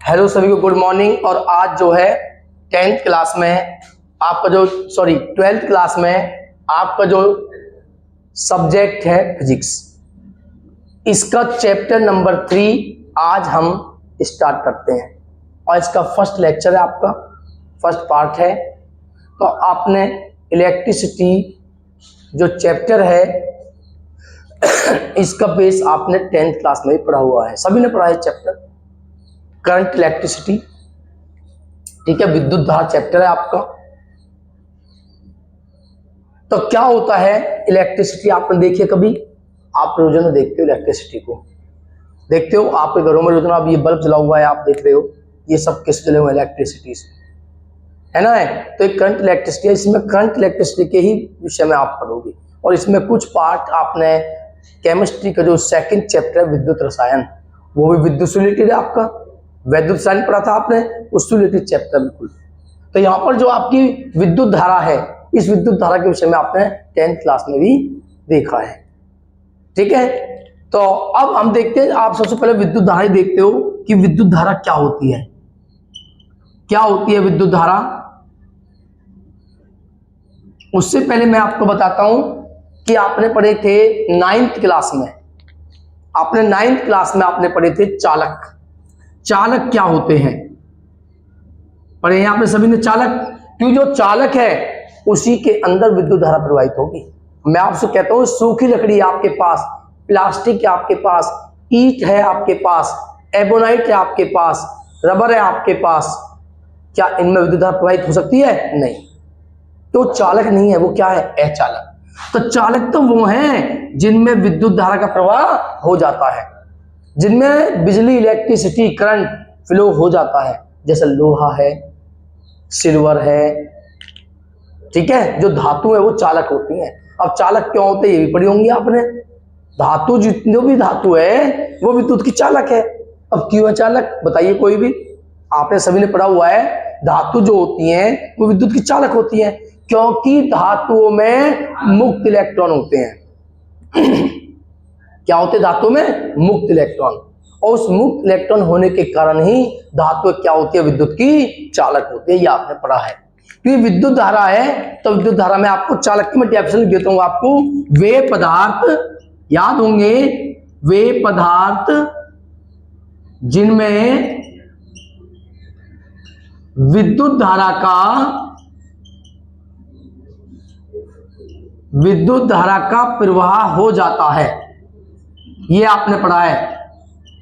Hello सभी को, good morning. और आज जो है 10th क्लास में आपका जो 12th क्लास में आपका जो सब्जेक्ट है फिजिक्स, इसका चैप्टर नंबर 3 आज हम स्टार्ट करते हैं और इसका फर्स्ट लेक्चर है, आपका फर्स्ट पार्ट है। तो आपने इलेक्ट्रिसिटी जो चैप्टर है इसका बेस आपने 10th क्लास में ही पढ़ा हुआ है, सभी ने पढ़ा है चैप्टर करंट इलेक्ट्रिसिटी। ठीक है, विद्युत धारा चैप्टर है आपका। तो क्या होता है इलेक्ट्रिसिटी, आपने देखिए कभी? आप रोजाना देखते हो इलेक्ट्रिसिटी को, देखते हो आपके घरों में रोजाना। अब ये बल्ब जला हुआ है, आप देख रहे हो, ये सब किस जले हुए इलेक्ट्रिसिटी से, है ना? तो एक करंट इलेक्ट्रिसिटी है, इसमें करंट इलेक्ट्रिसिटी के ही विषय में आप पढ़ोगे। और इसमें कुछ पार्ट आपने केमिस्ट्री का जो सेकंड चैप्टर है विद्युत रसायन, वो भी विद्युत से रिलेटेड है आपका। विद्युत रसायन पढ़ा था आपने, उससे रिलेटेड चैप्टर बिल्कुल। तो यहाँ पर जो आपकी विद्युत धारा है, इस विद्युत धारा के विषय में आपने 10th क्लास में भी देखा है। ठीक है, तो अब हम देखते हैं। आप सबसे पहले विद्युत धारा देखते हो कि विद्युत धारा क्या होती है। क्या होती है विद्युत धारा? उससे पहले मैं आपको बताता हूं कि आपने पढ़े थे 9th क्लास में, आपने 9th क्लास में आपने पढ़े थे चालक। चालक क्या होते हैं पढ़े हैं आपने सभी ने? चालक, क्योंकि जो चालक है उसी के अंदर विद्युत धारा प्रवाहित होगी। मैं आपसे कहता हूं, सूखी लकड़ी है आपके पास, प्लास्टिक है आपके पास, ईंट है आपके पास, एबोनाइट है आपके पास, रबर है आपके पास, क्या इनमें विद्युत धारा प्रवाहित हो सकती है? नहीं। तो चालक नहीं है, वो क्या है? अचालक। तो चालक तो वो हैं जिनमें विद्युत धारा का प्रवाह हो जाता है, जिनमें बिजली, इलेक्ट्रिसिटी, करंट फ्लो हो जाता है, जैसे लोहा है, सिल्वर है। ठीक है, जो धातु है वो चालक होती हैं। अब चालक क्यों होते हैं ये भी पढ़ी होंगी आपने। धातु, जितने भी धातु है वो विद्युत की चालक है। अब क्यों है चालक, बताइए कोई भी? आपने सभी ने पढ़ा हुआ है, धातु जो होती हैं वो विद्युत की चालक होती हैं, क्योंकि धातुओं में मुक्त इलेक्ट्रॉन होते हैं। क्या होते धातु में? मुक्त इलेक्ट्रॉन। और उस मुक्त इलेक्ट्रॉन होने के कारण ही धातु क्या होती है? विद्युत की चालक होती है। ये आपने पढ़ा है। क्योंकि विद्युत धारा है तो विद्युत धारा में आपको चालक की मैं डेफिनेशन लिख देता हूं आपको। वे पदार्थ याद होंगे, वे पदार्थ जिनमें विद्युत धारा का प्रवाह हो जाता है, ये आपने पढ़ा है,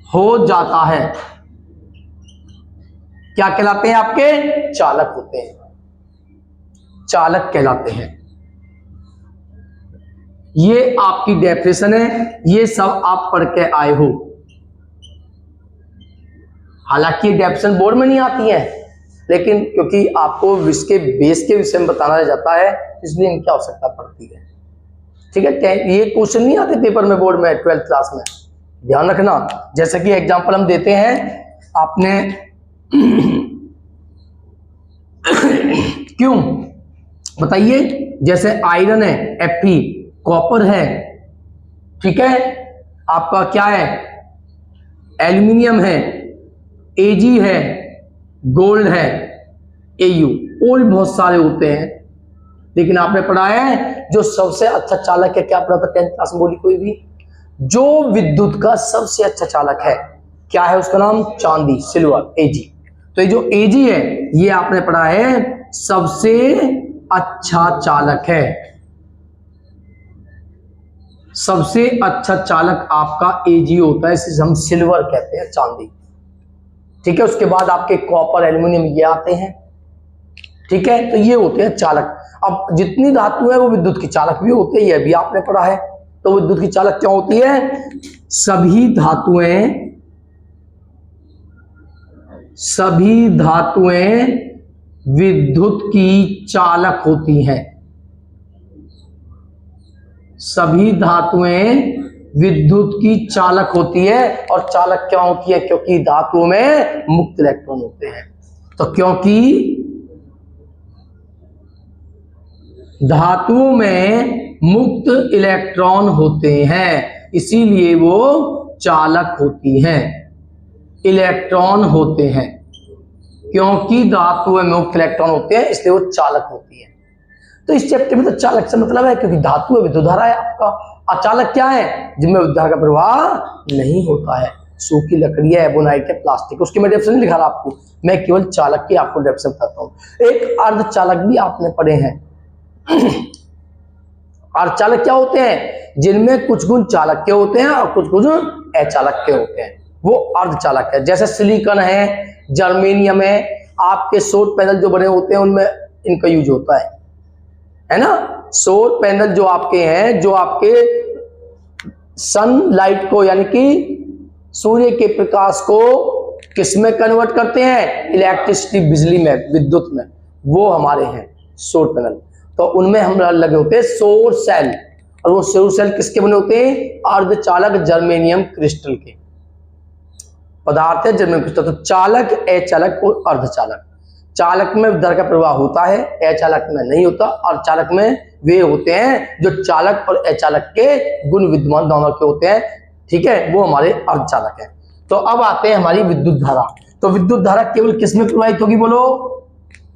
हो जाता है, क्या कहलाते हैं? आपके चालक होते हैं, चालक कहलाते हैं। ये आपकी डेफिनेशन है, ये सब आप पढ़ के आए हो। हालांकि डेफिनेशन बोर्ड में नहीं आती है, लेकिन क्योंकि आपको इसके बेस के विषय में बताना जाता है, इसलिए इनकी आवश्यकता पड़ती है। ठीक है, ये क्वेश्चन नहीं आते पेपर में बोर्ड में 12th क्लास में, ध्यान रखना। जैसे कि एग्जांपल हम देते हैं, आपने क्यों बताइए? जैसे आयरन है Fe, कॉपर है, ठीक है, आपका क्या है? एल्यूमिनियम है, Ag है, गोल्ड है, Au, और भी बहुत सारे होते हैं। लेकिन आपने पढ़ा है जो सबसे अच्छा चालक है, क्या पढ़ा था 10th क्लास में? बोली कोई भी? जो विद्युत का सबसे अच्छा चालक है, क्या है उसका नाम? चांदी, सिल्वर, Ag। तो ये जो Ag है ये आपने पढ़ा है सबसे अच्छा चालक है। सबसे अच्छा चालक आपका Ag होता है, इसे हम सिल्वर कहते हैं, चांदी। ठीक है, उसके बाद आपके कॉपर, एल्यूमिनियम ये आते हैं। ठीक है, तो ये होते हैं चालक। अब जितनी धातु है वो विद्युत की चालक भी होते हैं, ये भी आपने पढ़ा है। तो विद्युत की चालक क्या होती है? सभी धातुएं विद्युत की चालक होती हैं। सभी धातुएं विद्युत की चालक होती है। और चालक क्या होती है? क्योंकि धातुओं में मुक्त इलेक्ट्रॉन होते हैं। तो क्योंकि धातुओं में मुक्त इलेक्ट्रॉन होते हैं, इसीलिए वो चालक होती हैं। इलेक्ट्रॉन होते हैं, क्योंकि धातु में मुक्त इलेक्ट्रॉन होते हैं इसलिए वो चालक होती है। तो इस चैप्टर में तो चालक से मतलब है, क्योंकि धातु है विद्युत धारा है आपका। अचालक क्या है? जिनमें विद्युत धारा का प्रवाह नहीं होता है, सूखी लकड़ी है, एबोनाइट है, प्लास्टिक। उसकी मैं डेफिनेशन नहीं लिखा रहा आपको, मैं केवल चालक की आपको डेफिनेशन बताता हूँ। एक अर्धचालक भी आपने पढ़े हैं। अर्धचालक क्या होते हैं? जिनमें कुछ गुण चालक के होते हैं और कुछ गुण अचालक के होते हैं, वो अर्धचालक है। जैसे सिलिकॉन है, जर्मेनियम है, आपके सौर पैनल जो बने होते हैं उनमें इनका यूज होता है ना। सौर पैनल जो आपके हैं, जो आपके सनलाइट को यानी कि सूर्य के प्रकाश को किसमें कन्वर्ट करते हैं? इलेक्ट्रिसिटी, बिजली में, विद्युत में, वो हमारे हैं सौर पैनल। तो उनमें हम लगे होते हैं सौर सेल, और वो सौर सेल किसके बने होते हैं? अर्धचालक जर्मेनियम क्रिस्टल के पदार्थ है, जर्मेनियम क्रिस्टल। तो चालक, अचालक और अर्धचालक। चालक में विद्युत का प्रवाह होता है, अचालक में नहीं होता। और चालक में वे होते हैं जो चालक और अचालक के गुण विद्यमान दोनों के होते हैं, ठीक है, वो हमारे अर्धचालक हैं। तो अब आते हैं हमारी विद्युत धारा। तो विद्युत धारा केवल किसमें प्रवाहित होगी बोलो?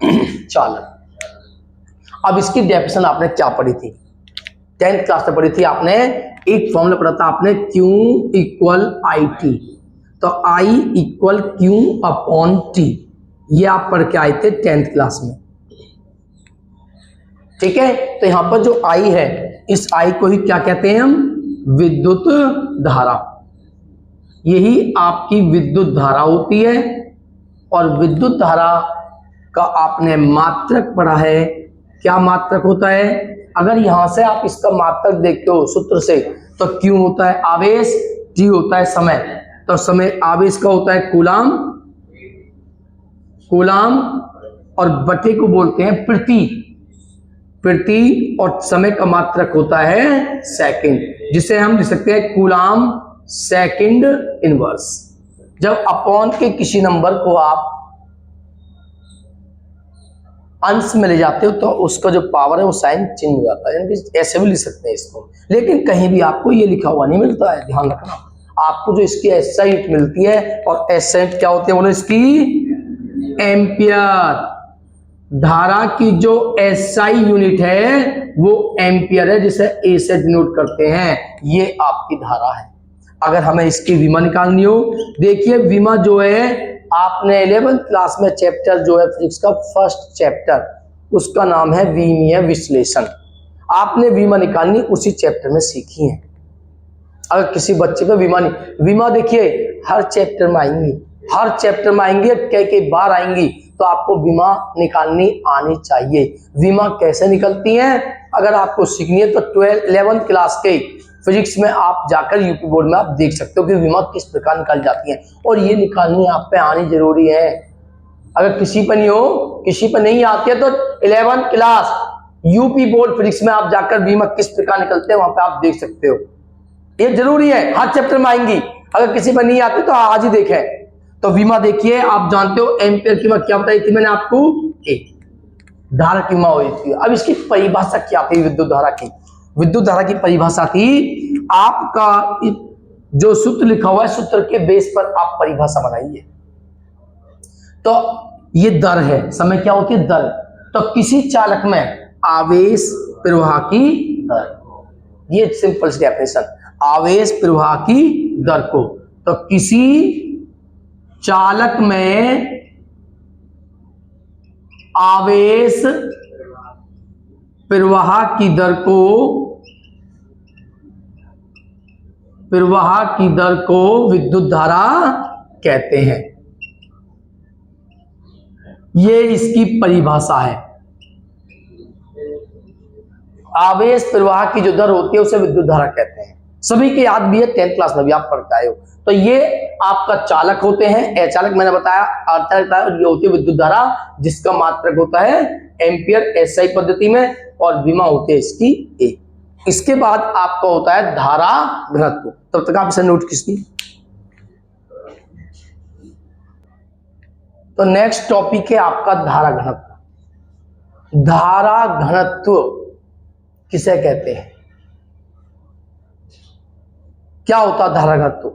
चालक। अब इसकी डेफिनेशन आपने क्या पढ़ी थी? 10th क्लास में पढ़ी थी आपने। एक फॉर्मूला पढ़ा था आपने, Q इक्वल आई टी। तो I equal Q upon T, ये आप पढ़ के आए थे 10th क्लास में, ठीक है। तो यहां पर जो I है, इस I को ही क्या कहते हैं हम? विद्युत धारा। यही आपकी विद्युत धारा होती है। और विद्युत धारा का आपने मात्रक पढ़ा है। क्या मात्रक होता है? अगर यहां से आप इसका मात्रक देखते हो सूत्र से, तो Q होता है आवेश, T होता है समय। तो समय आवेश का होता है कूलाम, कूलाम, और बटे को बोलते हैं प्रति, प्रति, और समय का मात्रक होता है सेकंड, जिसे हम लिख सकते हैं कूलाम सेकंड इनवर्स। जब अपॉन के किसी नंबर को आप अंश में ले जाते हो तो उसका जो पावर है वो साइन चेंज हो जाता है, यानी ऐसे भी लिख सकते हैं इसको। लेकिन कहीं भी आपको ये लिखा हुआ नहीं मिलता है, ध्यान रखना। आपको जो इसकी एसआई यूनिट मिलती है, और एसआई यूनिट क्या होती है बोलो? इसकी एम्पियर। धारा की जो एसआई यूनिट है वो एम्पियर है, जिसे ए से डिनोट करते हैं। ये आपकी धारा है। अगर हमें इसकी विमा निकालनी हो, देखिए विमा जो है आपने 11th क्लास में चैप्टर जो है फिजिक्स का फर्स्ट चैप्टर, उसका नाम है विमीय विश्लेषण। आपने विमा निकालनी उसी चैप्टर में सीखी है। अगर किसी बच्चे को विमा देखिए हर चैप्टर में आएंगी, हर चैप्टर में आएंगी, कई बार आएंगी, तो आपको विमा निकालनी आनी चाहिए। विमा कैसे निकलती है अगर आपको सीखनी है, तो 11th क्लास के फिजिक्स में आप जाकर यूपी बोर्ड में आप देख सकते हो कि विमा किस प्रकार निकाल जाती है, और ये निकालनी आप पे आनी जरूरी है। अगर किसी पर नहीं हो, किसी पर नहीं आती है, तो 11th class UP board physics में आप जाकर विमा किस प्रकार निकलते हैं वहां पे आप देख सकते हो। ये जरूरी है, हर चैप्टर में आएंगी। अगर किसी पर नहीं आती तो आज ही देखें। तो विमा देखिए, आप जानते हो एम्पियर की विमा क्या बताई थी मैंने आपको? धारा की विमा हुई थी। अब इसकी परिभाषा क्या थी विद्युत धारा की? विद्युत धारा की परिभाषा थी, आपका जो सूत्र लिखा हुआ है, सूत्र के बेस पर आप परिभाषा बनाइए। तो ये दर है, समय क्या होती है? दर। तो किसी चालक में आवेश प्रवाह की दर, ये सिंपल सी डेफिनेशन, आवेश प्रवाह की दर को। तो किसी चालक में आवेश प्रवाह की दर को, प्रवाह की दर को विद्युत धारा कहते हैं। ये इसकी परिभाषा है। आवेश प्रवाह की जो दर होती है उसे विद्युत धारा कहते हैं। सभी के याद भी है, 10th क्लास में भी आप पढ़ के आए हो। तो ये आपका चालक होते हैं, अचालक मैंने बताया, अर्धचालक, और ये होती है विद्युत धारा जिसका मात्रक होता है एम्पियर एसआई पद्धति में, और विमा होती है इसकी ए। इसके बाद आपका होता है धारा घनत्व। तब तक आप इसे नोट कीजिए। तो नेक्स्ट टॉपिक है आपका धारा घनत्व। धारा घनत्व किसे कहते हैं? क्या होता है धारा घनत्व?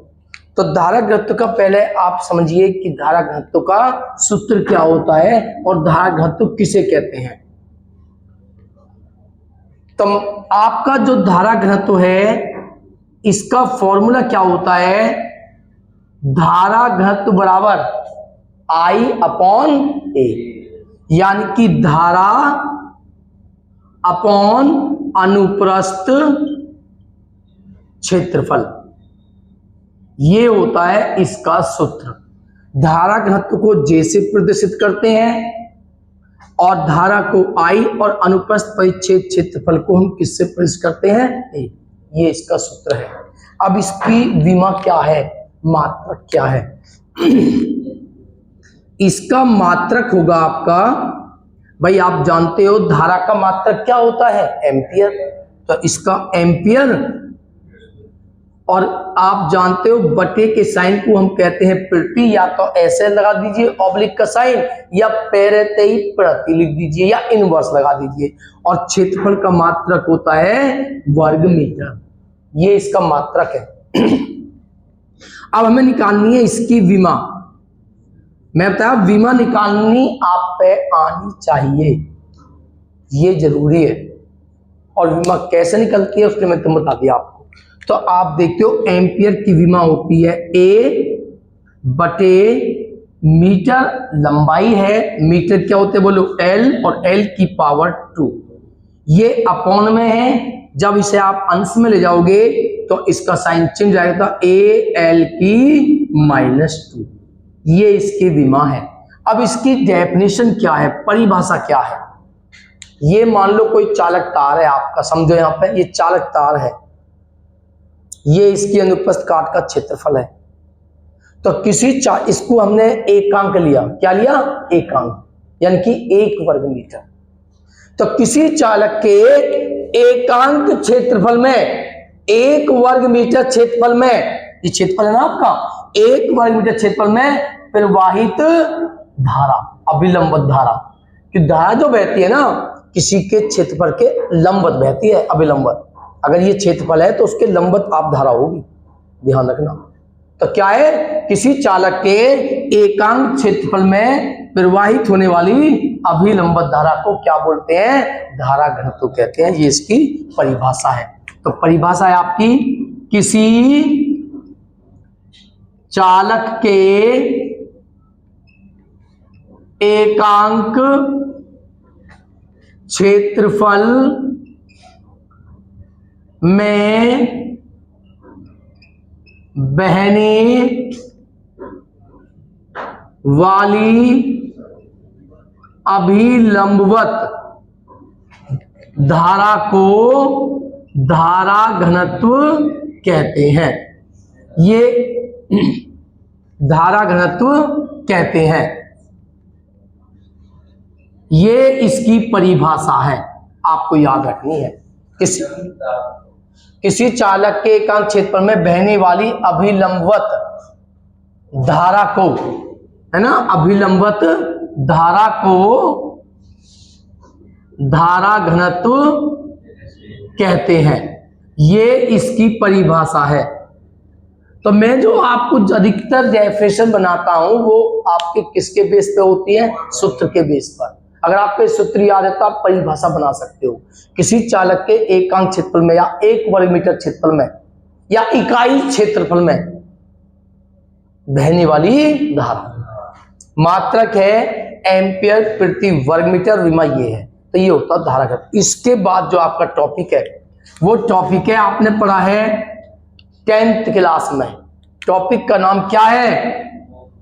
तो तो धारा घनत्व का पहले आप समझिए कि धारा घनत्व का सूत्र क्या होता है और धारा घनत्व किसे कहते हैं। तो आपका जो धारा घनत्व है इसका फॉर्मूला क्या होता है, धारा घनत्व बराबर I/A, यानी कि धारा अपॉन अनुप्रस्थ क्षेत्रफल, ये होता है इसका सूत्र। धारा घनत्व को J से प्रदर्शित करते हैं और धारा को I और अनुप्रस्थ परिच्छेद क्षेत्रफल को हम किससे प्रदर्शित करते हैं, A। ये इसका सूत्र है। अब इसकी विमा क्या है, मात्रक क्या है। इसका मात्रक होगा आपका, भाई आप जानते हो धारा का मात्रक क्या होता है, एम्पियर। तो इसका एम्पियर, और आप जानते हो बटे के साइन को हम कहते हैं प्रति, या तो ऐसे लगा दीजिए ऑब्लिक का साइन, या पैरेते ही प्रति लिख दीजिए, या इनवर्स लगा दीजिए। और क्षेत्रफल का मात्रक होता है वर्ग मीटर, ये इसका मात्रक है। अब हमें निकालनी है इसकी विमा। मैं बताया विमा निकालनी आप पे आनी चाहिए, ये जरूरी है। और विमा कैसे निकलती है उसके मैं तुम बता दिया आपको। तो आप देखते हो एम्पियर की विमा होती है A बटे मीटर, लंबाई है, मीटर क्या होते हैं बोलो L, और L की पावर 2, ये अपॉन में है। जब इसे आप अंश में ले जाओगे तो इसका साइन चेंज आएगा, AL की -2, ये इसकी विमा है। अब इसकी डेफिनेशन क्या है, परिभाषा क्या है। ये मान लो कोई चालक तार है आपका, समझो यहां पे ये चालक तार है, ये इसकी अनुप्रस्थ काट का क्षेत्रफल है। तो किसी इसको हमने एकांक लिया, क्या लिया, एकांक, यानी कि 1 वर्ग मीटर। तो किसी चालक के एकांक क्षेत्रफल में 1 वर्ग मीटर क्षेत्रफल में, ये क्षेत्रफल है ना आपका, 1 वर्ग मीटर क्षेत्रफल में प्रवाहित धारा, अभिलंबित धारा, कि धारा जो बहती है ना किसी के क्षेत्रफल के लंबवत बहती है, अभिलंबित। अगर ये क्षेत्रफल है तो उसके लंबवत आप धारा होगी, ध्यान रखना। तो क्या है, किसी चालक के एकांक क्षेत्रफल में प्रवाहित होने वाली अभिलंबित धारा को क्या बोलते हैं, धारा घनत्व कहते हैं। ये इसकी परिभाषा है। तो परिभाषा है आपकी, किसी चालक के एकांक क्षेत्रफल में बहने वाली अभिलंबवत धारा को धारा घनत्व कहते हैं। ये धारा घनत्व कहते हैं, ये इसकी परिभाषा है, आपको याद रखनी है। किसी चालक के एकांक क्षेत्रफल में बहने वाली अभिलंबवत धारा को, है ना, अभिलंबवत धारा को धारा घनत्व कहते हैं, ये इसकी परिभाषा है। तो मैं जो आपको अधिकतर डेफिनेशन बनाता हूं वो आपके किसके बेस पे होती है, सूत्र के बेस पर। अगर आपको सूत्र याद है तो आप परिभाषा बना सकते हो। किसी चालक के एकांक क्षेत्रफल में या 1 वर्ग मीटर क्षेत्रफल में या इकाई क्षेत्रफल में बहने वाली धारा, मात्रक है एम्पियर प्रति वर्ग मीटर, विमा ये है। तो ये होता है धारा घनत्व। इसके बाद जो आपका टॉपिक है वो टॉपिक है, आपने पढ़ा है 10th क्लास में। टॉपिक का नाम क्या है,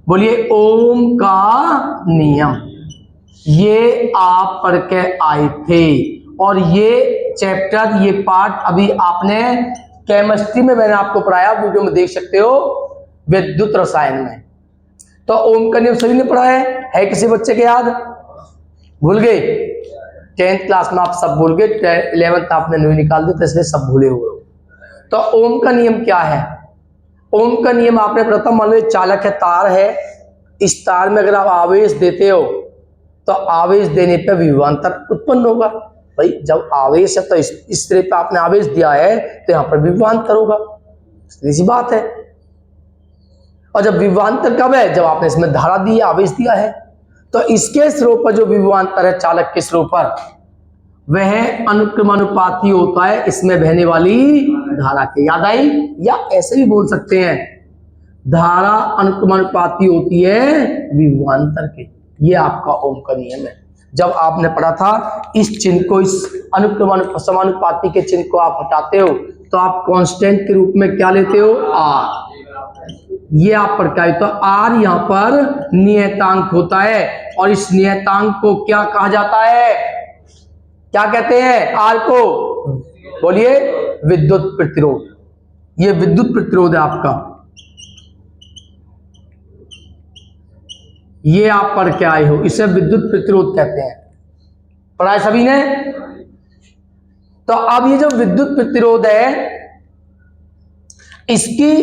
बोलिए, ओम का नियम। ये आप पढ़ के आए थे, और ये चैप्टर, ये पार्ट अभी आपने केमिस्ट्री में मैंने आपको पढ़ाया, वीडियो में देख सकते हो, विद्युत रसायन में। तो ओम का नियम सभी ने पढ़ा है किसी बच्चे के याद, भूल गए? 10th क्लास में आप सब भूल गए, 11th आपने नहीं निकाल दिया, तो इसलिए सब भूले हुए हो। तो ओम का नियम क्या है? ओम का नियम आपने प्रथम, मान लो चालक है, तार है, इस तार में अगर आप आवेश देते हो तो आवेश देने पर विभवांतर उत्पन्न होगा। भाई जब आवेश है तो इस तरह पे आपने आवेश दिया है तो यहां पर विभवांतर होगा, सीधी सी बात है। और जब विभवांतर कब है, जब आपने इसमें धारा दी है, आवेश दिया है। तो इसके स्रोत पर जो विभवांतर है चालक के स्रोत पर, वह अनुक्रमानुपाती होता है इसमें बहने वाली धारा के। याद आई? या ऐसे भी बोल सकते हैं, धारा अनुक्रमानुपाती होती है विभवांतर के। ये आपका ओम का नियम है। जब आपने पढ़ा था इस चिन्ह को, इस समानुपाती के चिन्ह को आप हटाते हो तो आप कांस्टेंट के रूप में क्या लेते हो? आर। ये आप पर क्या है? तो आर यहाँ पर नियतांक होता है, और इस नियतांक को क्या कहा जाता है? क्या कहते हैं आर को? बोलिए, विद्युत प्रतिरोध। ये विद्युत प्रतिरोध है आपका। ये आप पढ़ के आए हो, इसे विद्युत प्रतिरोध कहते हैं। पढ़ा है सभी ने? तो अब ये जो विद्युत प्रतिरोध है, इसकी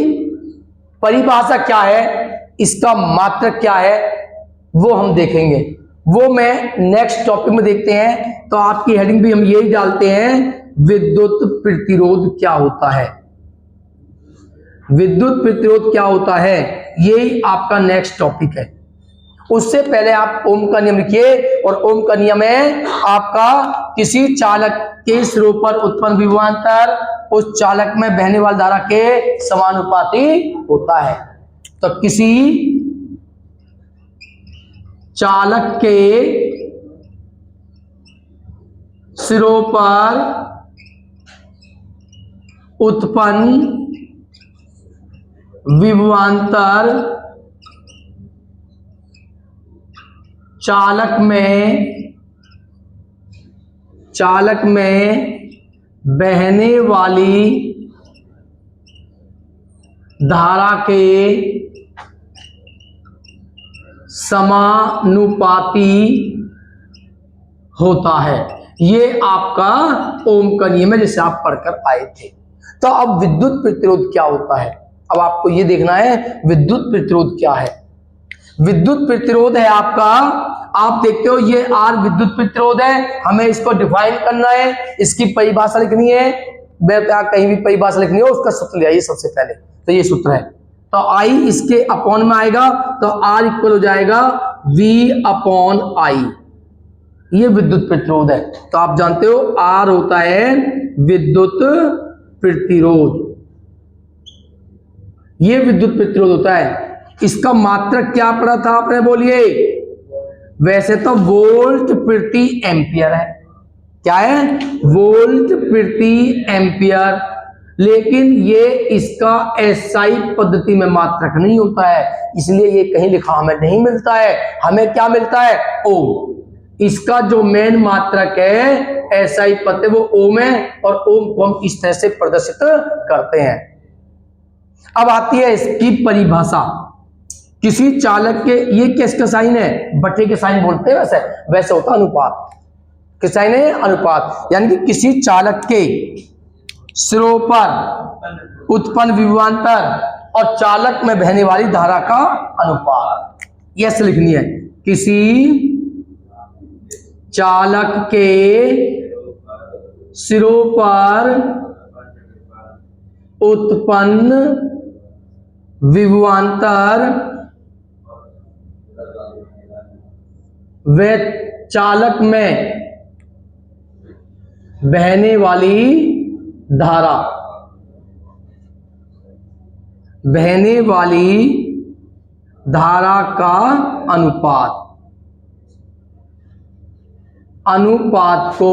परिभाषा क्या है, इसका मात्रक क्या है, वो हम देखेंगे। वो मैं नेक्स्ट टॉपिक में देखते हैं। तो आपकी हेडिंग भी हम यही डालते हैं, विद्युत प्रतिरोध क्या होता है। विद्युत प्रतिरोध क्या होता है, यही आपका नेक्स्ट टॉपिक है। उससे पहले आप ओम का नियम लिखिए, और ओम का नियम है आपका, किसी चालक के स्रोत पर उत्पन्न विभवांतर उस चालक में बहने वाली धारा के समानुपाती होता है। तो किसी चालक के सिरों पर उत्पन्न विभवांतर चालक में बहने वाली धारा के समानुपाती होता है। ये आपका ओम का नियम है, जिसे आप पढ़कर आए थे। तो अब विद्युत प्रतिरोध क्या होता है, अब आपको ये देखना है विद्युत प्रतिरोध क्या है। विद्युत प्रतिरोध है आपका, आप देखते हो ये आर विद्युत प्रतिरोध है, हमें इसको डिफाइन करना है, इसकी परिभाषा लिखनी है। कहीं भी परिभाषा लिखनी हो उसका सूत्र ले आइए सबसे पहले। तो ये सूत्र है, तो आई इसके अपॉन में आएगा, तो आर इक्वल हो जाएगा V अपॉन आई। ये विद्युत प्रतिरोध है। तो आप जानते हो आर होता है विद्युत प्रतिरोध, ये विद्युत प्रतिरोध होता है। इसका मात्रक क्या पड़ा था आपने, बोलिए? वैसे तो वोल्ट प्रति एम्पियर है। क्या है? वोल्ट प्रति एम्पियर। लेकिन ये इसका एसआई पद्धति में मात्रक नहीं होता है, इसलिए ये कहीं लिखा हमें नहीं मिलता है। हमें क्या मिलता है? ओम। इसका जो मेन मात्रक है एसआई पद्धति, वो ओम है, और ओम को हम इस तरह से प्रदर्शित करते हैं। अब आती है इसकी परिभाषा। किसी चालक के, ये किसका साइन है? बटे के साइन बोलते हैं, वैसे होता अनुपात। किस साइन है? अनुपात। यानी कि किसी चालक के सिरों पर उत्पन्न विभवांतर और चालक में बहने वाली धारा का अनुपात, ये ऐसे लिखनी है। किसी चालक के सिरों पर उत्पन्न विभवांतर व चालक में बहने वाली धारा, बहने वाली धारा का अनुपात, अनुपात को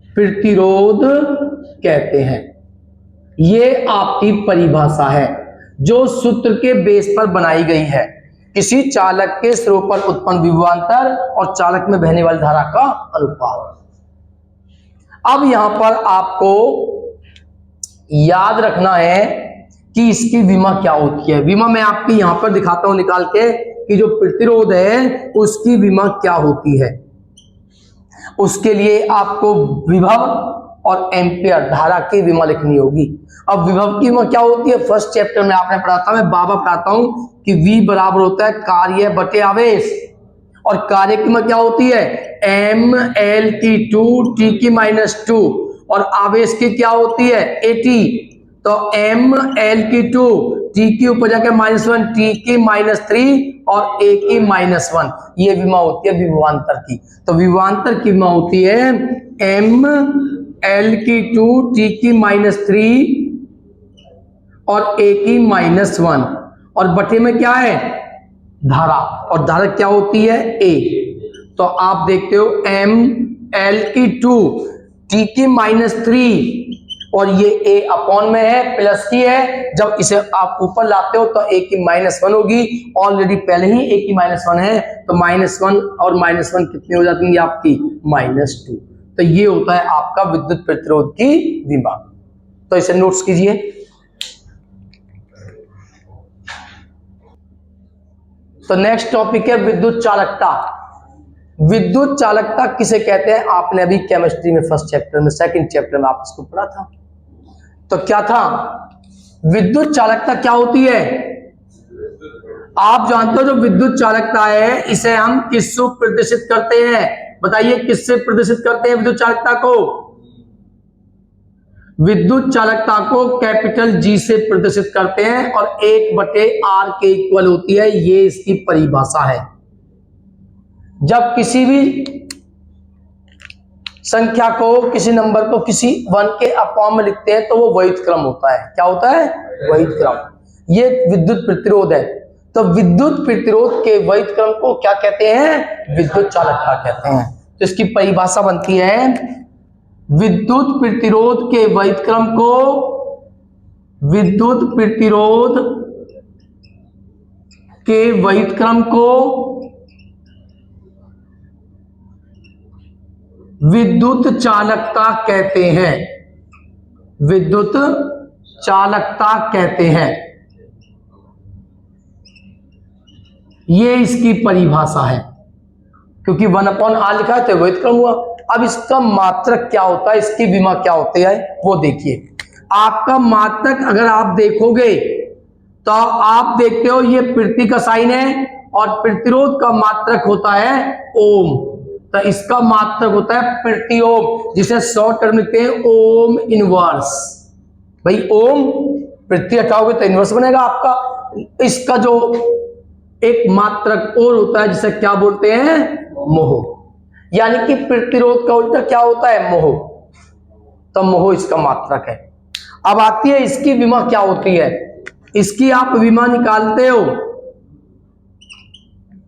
प्रतिरोध कहते हैं। ये आपकी परिभाषा है जो सूत्र के बेस पर बनाई गई है। किसी चालक के सिरों पर उत्पन्न विभवांतर और चालक में बहने वाली धारा का अनुपात। अब यहां पर आपको याद रखना है कि इसकी विमा क्या होती है। विमा मैं आपकी यहां पर दिखाता हूं निकाल के कि जो प्रतिरोध है उसकी विमा क्या होती है। उसके लिए आपको विभव और एम्पियर धारा की विमा लिखनी होगी। अब विभव की विमा क्या होती है, फर्स्ट चैप्टर में आपने पढ़ा था, मैं बाबा पढ़ाता हूं कि V बराबर होता है कार्य बटे आवेश, और कार्य की विमा क्या होती है mL की 2 T की -2, और आवेश की क्या होती है AT, तो m l की 2, t की ऊपर जाके -1, t की -3 और a की -1, ये विमा होती है विभवांतर की। तो विभवांतर की विमा होती है m l की 2, t की -3 और a की -1, और बटे में क्या है धारा, और धारा क्या होती है a। तो आप देखते हो m l की 2, t की -3 और ये a अपॉन में है, प्लस की है, जब इसे आप ऊपर लाते हो तो a की -1 होगी, ऑलरेडी पहले ही a की -1 है, तो -1 और -1 कितनी हो जाती है आपकी -2। तो ये होता है आपका विद्युत प्रतिरोध की विमा। तो इसे नोट्स कीजिए। तो नेक्स्ट टॉपिक है विद्युत चालकता। विद्युत चालकता किसे कहते हैं, आपने अभी केमिस्ट्री में फर्स्ट चैप्टर में, सेकंड चैप्टर में आप इसको पढ़ा था। तो क्या था, विद्युत चालकता क्या होती है, आप जानते हो जो विद्युत चालकता है इसे हम किससे प्रदर्शित करते हैं, बताइए किससे प्रदर्शित करते हैं विद्युत चालकता को। विद्युत चालकता को कैपिटल G से प्रदर्शित करते हैं और 1/R के इक्वल होती है, ये इसकी परिभाषा है। जब किसी भी संख्या को, किसी नंबर को किसी 1 के अपॉन में लिखते हैं तो वो वैध क्रम होता है। क्या होता है, वैध क्रम। ये विद्युत प्रतिरोध है। तो विद्युत प्रतिरोध के वैध क्रम को क्या कहते हैं, विद्युत चालकता कहते हैं। तो इसकी परिभाषा बनती है, विद्युत प्रतिरोध के वैध क्रम को, विद्युत प्रतिरोध के वैध क्रम को विद्युत चालकता कहते हैं, विद्युत चालकता कहते हैं। ये इसकी परिभाषा है, क्योंकि 1/R लिखा है तो वैध क्रम हुआ। अब इसका मात्रक क्या होता है, इसकी विमा क्या होती है वो देखिए। आपका मात्रक अगर आप देखोगे तो आप देखते हो ये प्रति का साइन है और प्रतिरोध का मात्रक होता है ओम। तो इसका मात्रक होता है प्रति ओम, जिसे शॉर्ट टर्म लिखते हैं ओम इनवर्स। भाई ओम प्रति हटाओगे तो इनवर्स बनेगा आपका। इसका जो एक मात्रक और होता है जिसे क्या बोलते हैं, मोह। यानी कि प्रतिरोध का उल्टा क्या होता है, मोह। तो मोह इसका मात्रक है। अब आती है इसकी विमा क्या होती है। इसकी आप विमा निकालते हो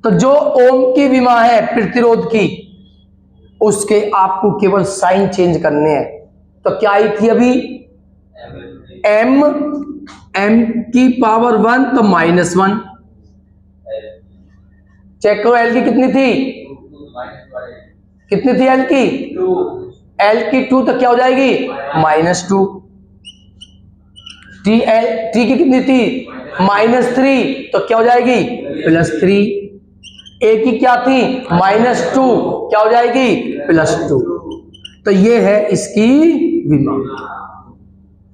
तो जो ओम की विमा है प्रतिरोध की, उसके आपको केवल साइन चेंज करने हैं। तो क्या आई थी अभी, m की पावर 1 तो -1। चेक करो L की कितनी थी, कितनी थी L की, L की 2 तो क्या हो जाएगी -2। T की कितनी थी -3 तो क्या हो जाएगी +3। A की क्या थी -2 क्या हो जाएगी +2। तो ये है इसकी विमा।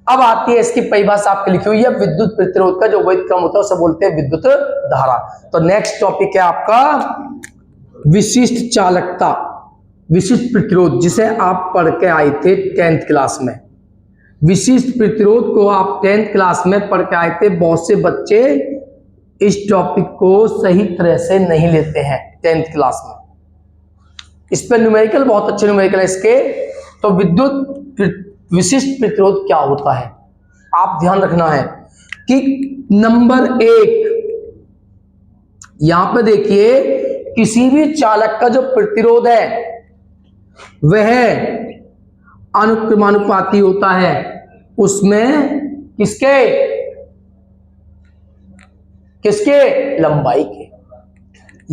अब आती है इसकी परिभाषा आपके लिखी हुई है, विद्युत प्रतिरोध का जो वैध क्रम होता है उसे बोलते हैं विद्युत धारा। तो नेक्स्ट टॉपिक है आपका विशिष्ट चालकता, विशिष्ट प्रतिरोध, जिसे आप पढ़ के आए थे 10th क्लास में। विशिष्ट प्रतिरोध को आप 10th क्लास में पढ़ के आए थे। बहुत से बच्चे इस टॉपिक को सही तरह से नहीं लेते हैं 10th क्लास में। इस पर न्यूमेरिकल बहुत अच्छे न्यूमेरिकल है इसके। तो विद्युत विशिष्ट प्रतिरोध क्या होता है, आप ध्यान रखना है कि नंबर 1 यहां पे देखिए, किसी भी चालक का जो प्रतिरोध है वह अनुक्रमानुपाती होता है उसमें किसके, किसके, लंबाई के।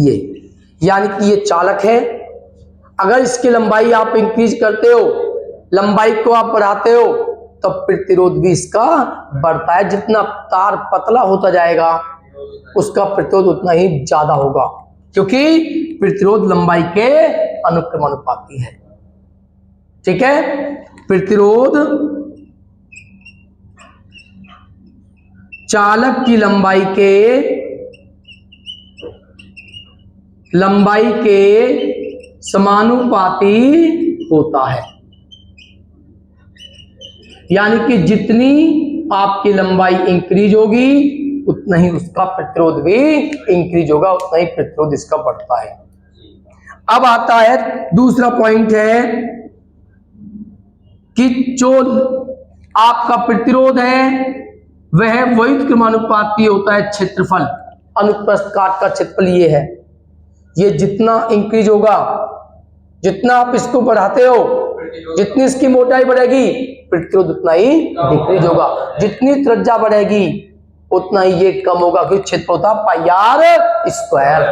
ये यानी कि ये चालक है, अगर इसकी लंबाई आप इंक्रीज करते हो, लंबाई को आप बढ़ाते हो, तो प्रतिरोध भी इसका बढ़ता है। जितना तार पतला होता जाएगा उसका प्रतिरोध उतना ही ज्यादा होगा, क्योंकि प्रतिरोध लंबाई के अनुक्रमानुपाती है। ठीक है, प्रतिरोध चालक की लंबाई के समानुपाती होता है। यानी कि जितनी आपकी लंबाई इंक्रीज होगी उतना ही उसका प्रतिरोध भी इंक्रीज होगा, उतना ही प्रतिरोध इसका बढ़ता है। अब आता है दूसरा पॉइंट है कि जो आपका प्रतिरोध है वह व्युत्क्रमानुपाती होता है क्षेत्रफल। अनुप्रस्थ काट का क्षेत्रफल ये है, ये जितना इंक्रीज होगा, जितना आप इसको बढ़ाते हो, जितनी इसकी मोटाई बढ़ेगी प्रतिरोध उतना ही डिक्रीज होगा, जितनी त्रिज्या बढ़ेगी उतना ही ये कम होगा, क्योंकि क्षेत्र होता है पाई आर स्क्वायर।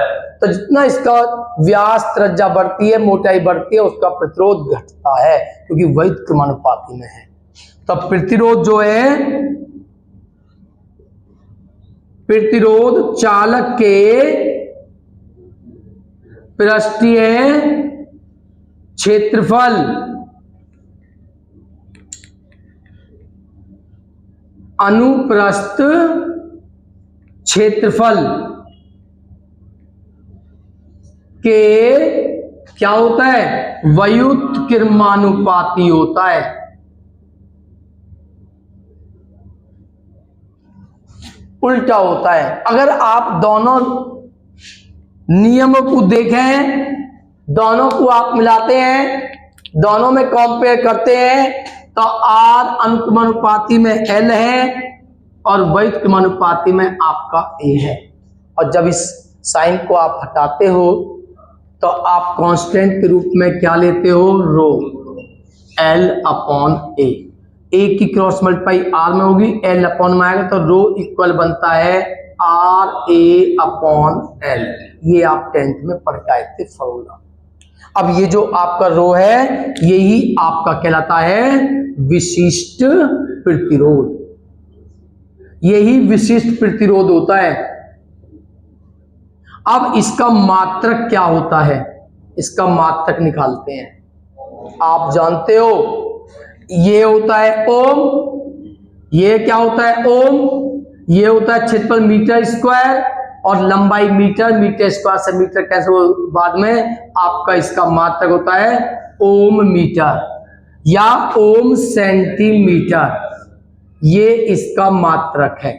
तो जितना इसका व्यास त्रिज्या बढ़ती है, मोटाई बढ़ती है, उसका प्रतिरोध घटता है, क्योंकि व्युत्क्रमानुपाती में है। तो प्रतिरोध जो है, प्रतिरोध चालक के पृष्ठीय क्षेत्रफल अनुप्रस्थ क्षेत्रफल के क्या होता है, व्युत्क्रमानुपाती होता है। उल्टा होता है। अगर आप दोनों नियमों को देखें, दोनों को आप मिलाते हैं, दोनों में कंपेयर करते हैं, तो आर अनुक्रमानुपाती में एल है और व्युत्क्रमानुपाती में आपका ए है। और जब इस साइन को आप हटाते हो तो आप कांस्टेंट के रूप में क्या लेते हो, रो, एल अपॉन ए। ए की क्रॉस मल्टीप्लाई आर में होगी, एल अपॉन में आएगा, तो रो इक्वल बनता है आर ए अपॉन एल। ये आप 10th में पढ़ के आए थे फॉर्मूला। अब ये जो आपका रो है यही आपका कहलाता है विशिष्ट प्रतिरोध, यही विशिष्ट प्रतिरोध होता है। अब इसका मात्रक क्या होता है, इसका मात्रक निकालते हैं। आप जानते हो ये होता है ओम, ये क्या होता है ओम, ये होता है क्षेत्रफल मीटर स्क्वायर और लंबाई मीटर, मीटर स्क्वायर से मीटर कैसे हो बाद में आपका इसका मात्रक होता है ओम मीटर या ओम सेंटीमीटर, ये इसका मात्रक है।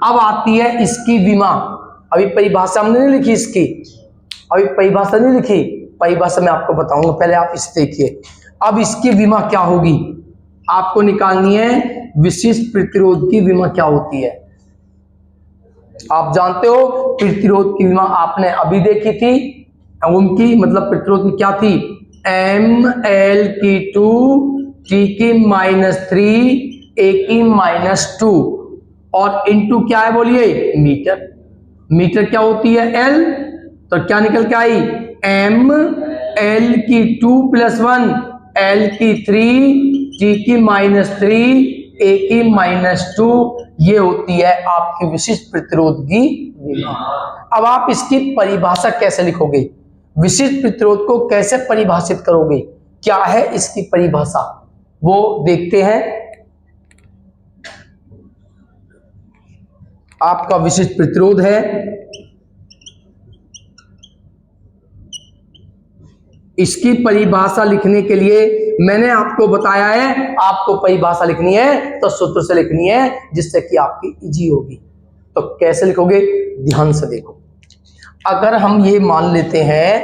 अब आती है इसकी विमा। अभी परिभाषा हमने नहीं लिखी इसकी, अभी परिभाषा नहीं लिखी, परिभाषा मैं आपको बताऊंगा, पहले आप इसे देखिए। अब इसकी विमा क्या होगी, आपको निकालनी है विशिष्ट प्रतिरोध की विमा क्या होती है। आप जानते हो प्रतिरोध की विमा आपने अभी देखी थी, उनकी मतलब प्रतिरोध की क्या थी, एम एल की 2 टी की -3 ए की -2 और इनटू क्या है बोलिए मीटर। मीटर क्या होती है एल, तो क्या निकल के आई एम एल की 2 + 1 एल की 3 टी की -3 ए की -2, ये होती है आपकी विशिष्ट प्रतिरोध की विमा। अब आप इसकी परिभाषा कैसे लिखोगे, विशिष्ट प्रतिरोध को कैसे परिभाषित करोगे, क्या है इसकी परिभाषा वो देखते हैं। आपका विशिष्ट प्रतिरोध है, इसकी परिभाषा लिखने के लिए मैंने आपको बताया है, आपको परिभाषा लिखनी है तो सूत्र से लिखनी है जिससे कि आपकी इजी होगी। तो कैसे लिखोगे, ध्यान से देखो। अगर हम ये मान लेते हैं,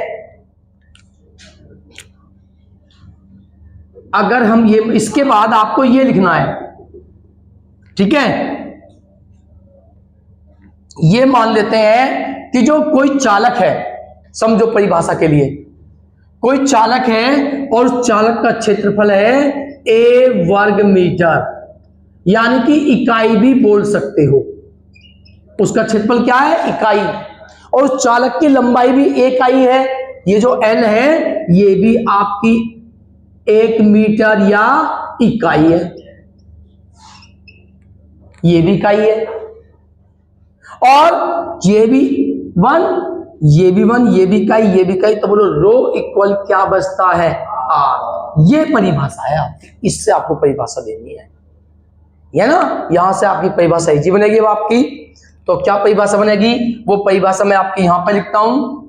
अगर हम ये, इसके बाद आपको ये लिखना है, ठीक है, ये मान लेते हैं कि जो कोई चालक है, समझो परिभाषा के लिए, कोई चालक है और उस चालक का क्षेत्रफल है a वर्ग मीटर, यानी कि इकाई भी बोल सकते हो। उसका क्षेत्रफल क्या है, इकाई, और उस चालक की लंबाई भी इकाई है। ये जो l है ये भी आपकी 1 मीटर या इकाई है, ये भी इकाई है, और ये भी 1, ये भी 1, ये भी इकाई, ये भी इकाई। तो बोलो रो इक्वल क्या बचता है आर। ये परिभाषा है आपकी, इससे आपको परिभाषा देनी है ना। यहां से आपकी परिभाषा इजी बनेगी अब आपकी। तो क्या परिभाषा बनेगी, वो परिभाषा मैं आपकी यहां पर लिखता हूं,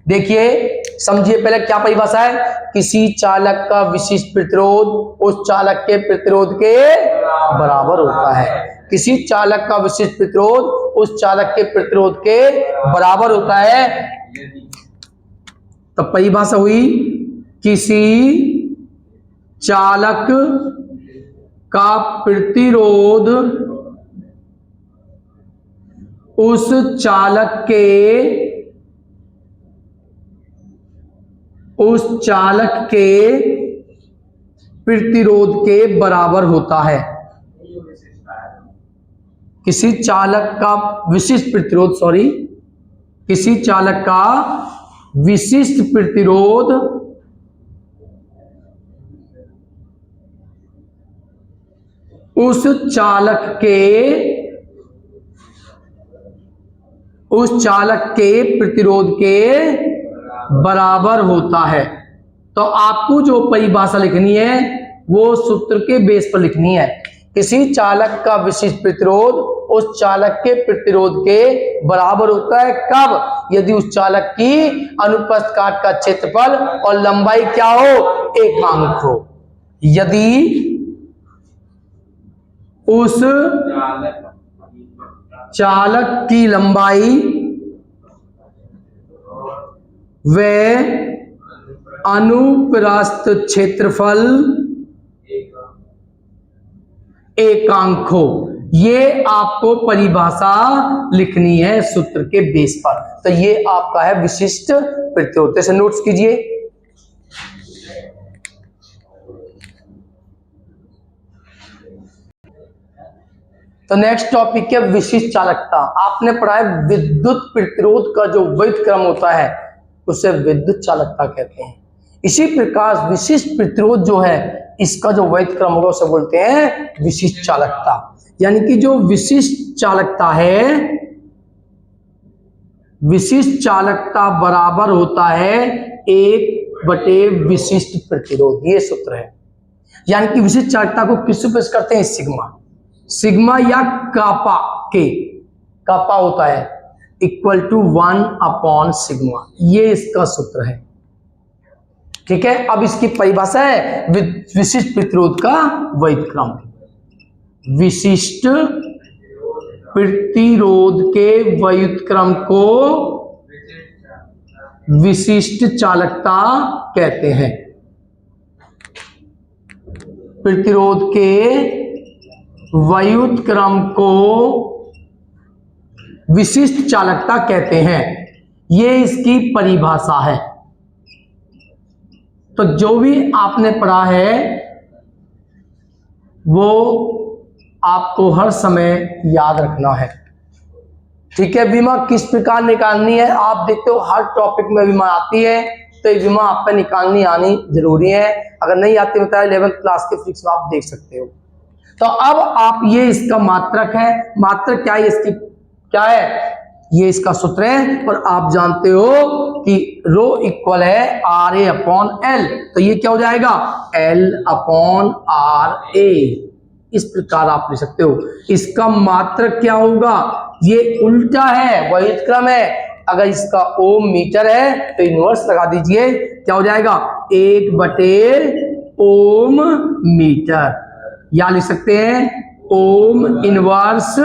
देखिए समझिए। पहले क्या परिभाषा है, किसी चालक का विशिष्ट प्रतिरोध उस चालक के प्रतिरोध के बराबर होता है। किसी चालक का विशिष्ट प्रतिरोध उस चालक के प्रतिरोध के बराबर होता है। तो परिभाषा हुई, किसी चालक का प्रतिरोध उस चालक के प्रतिरोध के बराबर होता है। किसी चालक का विशिष्ट प्रतिरोध किसी चालक का विशिष्ट प्रतिरोध उस चालक के प्रतिरोध के बराबर होता है। तो आपको जो परिभाषा लिखनी है वो सूत्र के बेस पर लिखनी है। किसी चालक का विशिष्ट प्रतिरोध उस चालक के प्रतिरोध के बराबर होता है। कब? यदि उस चालक की अनुप्रस्थ काट का क्षेत्रफल और लंबाई क्या हो? एकांक हो। यदि उस चालक की लंबाई व अनुप्रस्थ क्षेत्रफल एकांक हो। ये आपको परिभाषा लिखनी है सूत्र के बेस पर। तो ये आपका है विशिष्ट प्रतिरोध। इसे नोट्स कीजिए। तो नेक्स्ट टॉपिक है विशिष्ट चालकता। आपने पढ़ा है विद्युत प्रतिरोध का जो वैध क्रम होता है उसे विद्युत चालकता कहते हैं। इसी प्रकार विशिष्ट प्रतिरोध जो है इसका जो वैध क्रम होगा उसे बोलते हैं विशिष्ट चालकता। यानी कि जो विशिष्ट चालकता है, विशिष्ट चालकता बराबर होता है 1 विशिष्ट प्रतिरोध। ये सूत्र है। यानी कि विशिष्ट चालकता को किस रूप में करते हैं? सिग्मा या कापा के। कापा होता है इक्वल टू 1/सिग्मा। ये इसका सूत्र है। ठीक है। अब इसकी परिभाषा है विशिष्ट प्रतिरोध का वैध क्रम। विशिष्ट प्रतिरोध के वैध क्रम को विशिष्ट चालकता कहते हैं। प्रतिरोध के वैध क्रम को विशिष्ट चालकता कहते हैं। ये इसकी परिभाषा है। तो जो भी आपने पढ़ा है वो आपको हर समय याद रखना है। ठीक है। विमा किस प्रकार निकालनी है? आप देखते हो हर टॉपिक में विमा आती है, तो ये विमा आप पे निकालनी आनी जरूरी है। अगर नहीं आती होता है 11th क्लास के फिजिक्स में आप देख सकते हो। तो अब आप ये इसका मात्रक है। मात्रक क्या है? इसकी क्या है? ये इसका सूत्र है। और आप जानते हो कि रो इक्वल है RA/L। तो ये क्या हो जाएगा? L/RA। इस प्रकार आप लिख सकते हो। इसका मात्रक क्या होगा? ये उल्टा है, वैध क्रम है। अगर इसका ओम मीटर है तो इनवर्स लगा दीजिए। क्या हो जाएगा? 1/ओम मीटर। या लिख सकते हैं ओम इनवर्स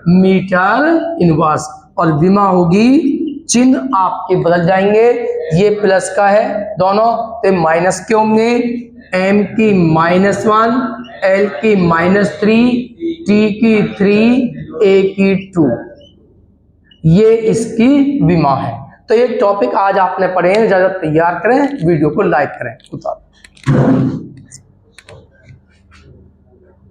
मीटर इनवर्स। और विमा होगी, चिन्ह आपके बदल जाएंगे। ये प्लस का है दोनों, तो माइनस के होंगे। M की -1, L की -3, T की 3, A की 2। ये इसकी विमा है। तो ये टॉपिक आज आपने पढ़े हैं। ज्यादा तैयार करें, वीडियो को लाइक करें।